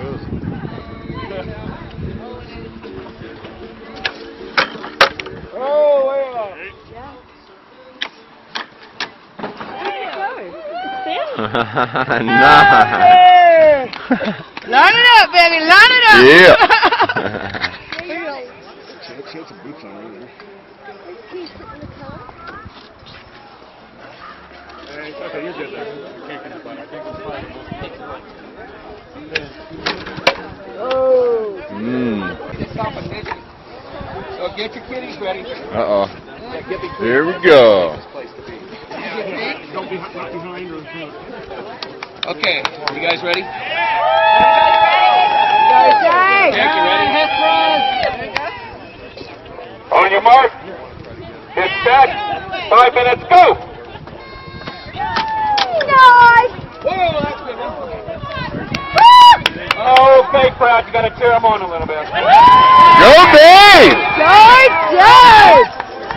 goes. Oh, way off. Yeah. Nice. Line it up, baby. Line it up. Yeah. That's a boots on right there. Hey, it's okay, you're good there. You can't get the butt. I think it's fine. Oh. Mm. Competition. So get your kitties ready. Uh-oh. Here we go. Don't be not behind or in front. Okay, you guys ready? Guys, Jack, you ready? On your mark, get set, 5 minutes, go! Nice. Whoa, that's good. Okay, crowd, you gotta cheer them on a little bit. Go, Dave! Go, Dave!